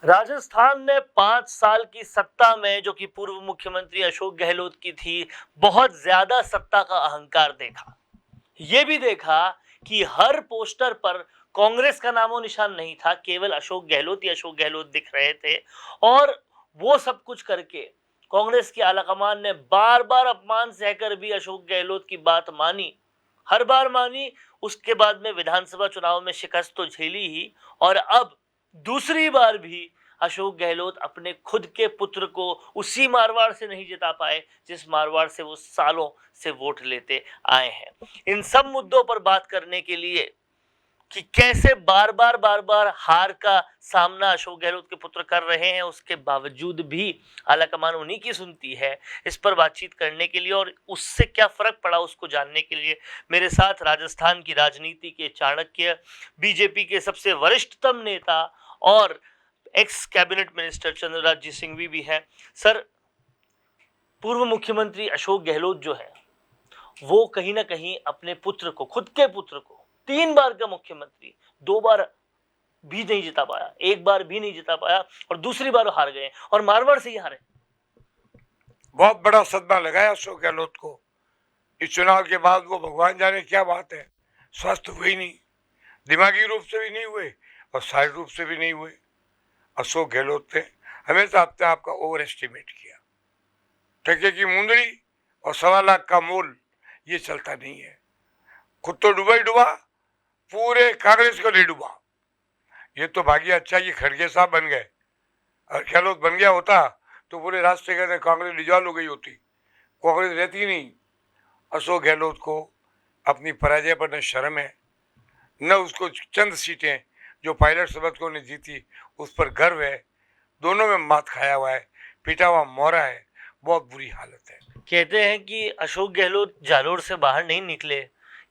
राजस्थान ने 5 साल की सत्ता में, जो कि पूर्व मुख्यमंत्री अशोक गहलोत की थी, बहुत ज्यादा सत्ता का अहंकार देखा। ये भी देखा कि हर पोस्टर पर कांग्रेस का नामो निशान नहीं था, केवल अशोक गहलोत ही अशोक गहलोत दिख रहे थे। और वो सब कुछ करके कांग्रेस की आलाकमान ने बार बार अपमान सहकर भी अशोक गहलोत की बात मानी, हर बार मानी। उसके बाद में विधानसभा चुनाव में शिकस्त तो झेली ही, और अब दूसरी बार भी अशोक गहलोत अपने खुद के पुत्र को उसी मारवाड़ से नहीं जिता पाए जिस मारवाड़ से वो सालों से वोट लेते आए हैं। इन सब मुद्दों पर बात करने के लिए कि कैसे बार बार हार का सामना अशोक गहलोत के पुत्र कर रहे हैं, उसके बावजूद भी आलाकमान उन्हीं की सुनती है, इस पर बातचीत करने के लिए और उससे क्या फर्क पड़ा उसको जानने के लिए मेरे साथ राजस्थान की राजनीति के चाणक्य, बीजेपी के सबसे वरिष्ठतम नेता और एक्स कैबिनेट मिनिस्टर चंद्रराज जी सिंघवी भी हैं। सर, पूर्व मुख्यमंत्री अशोक गहलोत जो है वो कहीं ना कहीं अपने पुत्र को, खुद के पुत्र को, 3 बार का मुख्यमंत्री, 2 बार भी नहीं जिता पाया, 1 बार भी नहीं जिता पाया और दूसरी बार हार गए और मारवाड़ से ही हारे। बहुत बड़ा सदमा लगाया अशोक गहलोत को। इस चुनाव के बाद वो भगवान जाने क्या बात है, स्वस्थ हुए नहीं, दिमागी रूप से भी नहीं हुए और शारीरिक रूप से भी नहीं हुए। अशोक गहलोत ने हमेशा अपने आप का ओवर एस्टिमेट किया। टके की मुंदड़ी और 1.25 लाख का मोल, ये चलता नहीं है। खुद तो डूबा ही डूबा, पूरे कांग्रेस को नहीं डूबा। ये तो भाग्य अच्छा कि खड़गे साहब बन गए, और गहलोत बन गया होता तो पूरे राष्ट्र के कांग्रेस डिजॉल्व हो गई होती, कांग्रेस रहती नहीं। अशोक गहलोत को अपनी पराजय पर न शर्म है, न उसको चंद सीटें जो पायलट समिति को ने जीती उस पर गर्व है। दोनों में मात खाया हुआ है, पिटा हुआ मोहरा है, बहुत बुरी हालत है। कहते हैं कि अशोक गहलोत जालोर से बाहर नहीं निकले,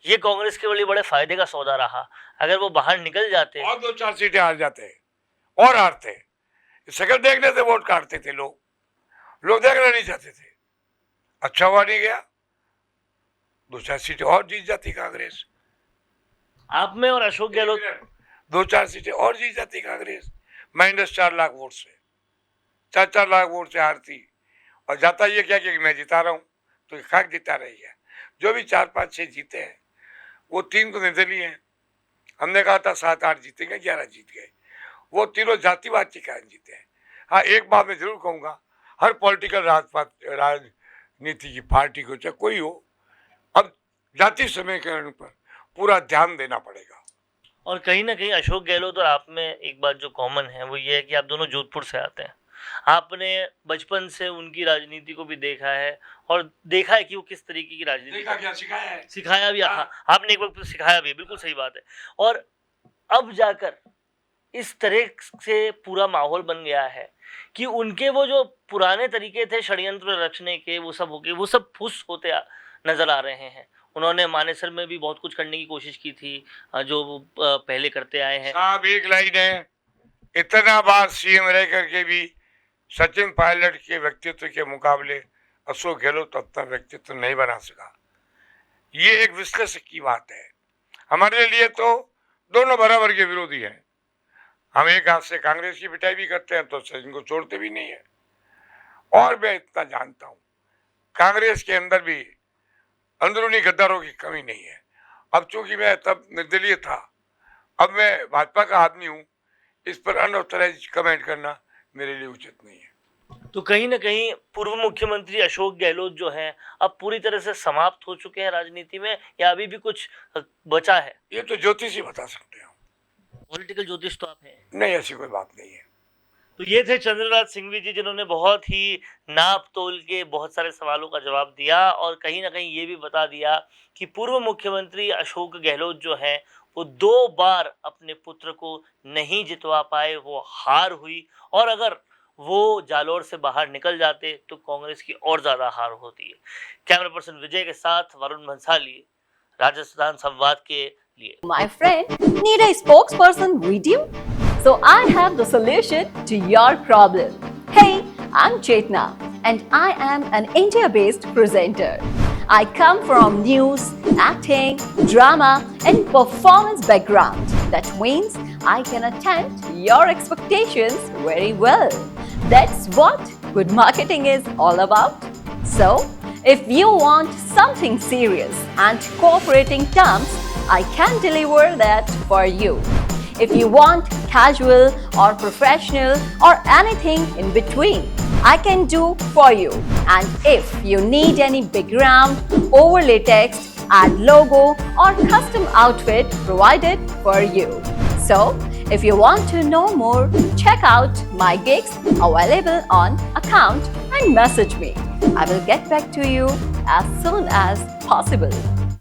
ये कांग्रेस के लिए बड़े फायदे का सौदा रहा। अगर वो बाहर निकल जाते और 2-4 सीटें हार जाते और हारते, शक्ल देखने से वोट काटते थे लोग देखना नहीं चाहते थे। अच्छा हुआ नहीं गया, 2-4 सीटें और जीत जाती कांग्रेस। आप में और अशोक गहलोत 2-4 सीटें और जीत जाती कांग्रेस, -4 लाख वोट से, 4-4 लाख वोट से हारती। और जाता ये क्या कि मैं जिता रहा हूँ, तो खाक जिता रही है। जो भी 4-5-6 जीते हैं वो 3 तो निर्दलीय हैं। हमने कहा था 7-8 जीतेंगे, 11 जीत गए। वो तीनों जातिवाद के कारण जीते हैं। हाँ, एक बात मैं जरूर कहूँगा, हर पॉलिटिकल राजनीति की पार्टी को चाहे कोई हो, अब जाति समीकरण पर पूरा ध्यान देना पड़ेगा। और कहीं ना कहीं अशोक गहलोत और आप में एक बात जो कॉमन है वो ये है कि आप दोनों जोधपुर से आते हैं। आपने बचपन से उनकी राजनीति को भी देखा है और देखा है कि वो किस तरीके की राजनीति, देखा क्या सिखाया है, सिखाया भी। हाँ, आपने एक वक्त सिखाया भी, बिल्कुल सही बात है। और अब जाकर इस तरह से पूरा माहौल बन गया है कि उनके वो जो पुराने तरीके थे षड्यंत्र रचने के, वो सब हो गए, वो सब फुस होते नजर आ रहे हैं। उन्होंने मानेसर में भी बहुत कुछ करने की कोशिश की थी, जो वो पहले करते आए हैं। साहब, एक लाइन है, इतना बार सीएम रह करके भी सचिन पायलट के व्यक्तित्व के मुकाबले अशोक गहलोत अपना व्यक्तित्व नहीं बना सका। ये एक विश्लेषक की बात है। हमारे लिए तो दोनों बराबर के विरोधी हैं। हम एक हाथ से कांग्रेस की पिटाई भी करते हैं तो सचिन को छोड़ते भी नहीं है। और मैं इतना जानता हूं, कांग्रेस के अंदर भी अंदरूनी गद्दारों की कमी नहीं है। अब चूंकि मैं तब निर्दलीय था, अब मैं भाजपा का आदमी हूं, इस पर अनऑथराइज्ड कमेंट करना मेरे लिए उचित नहीं है। तो कहीं ना कहीं पूर्व मुख्यमंत्री अशोक गहलोत जो हैं अब पूरी तरह से समाप्त हो चुके हैं राजनीति में, या अभी भी कुछ बचा है? ये तो ज्योतिषी बता सकते हो। पॉलिटिकल ज्योतिष तो आप हैं नहीं, ऐसी कोई बात नहीं है। तो ये थे चंद्रराज सिंघवी जी, जिन्होंने बहुत ही नाप तोल के बहुत सारे सवालों का जवाब दिया और कहीं ना कहीं ये भी बता दिया कि पूर्व मुख्यमंत्री अशोक गहलोत जो हैं वो 2 बार अपने पुत्र को नहीं जितवा पाए, वो हार हुई। और अगर वो जालोर से बाहर निकल जाते तो कांग्रेस की और ज्यादा हार होती है। कैमरा पर्सन विजय के साथ वरुण भंसाली, राजस्थान संवाद के लिए। My friend, need a spokesperson video? So I have the solution to your problem. Hey, I'm Chetna and I am an India-based presenter. I come from news, acting, drama and performance background. That means I can attempt your expectations very well. That's what good marketing is all about. So, if you want something serious and cooperating terms, I can deliver that for you. If you want casual or professional or anything in between, I can do for you. And if you need any background, overlay text, add logo or custom outfit provided for you. So, if you want to know more, check out my gigs available on account and message me. I will get back to you as soon as possible.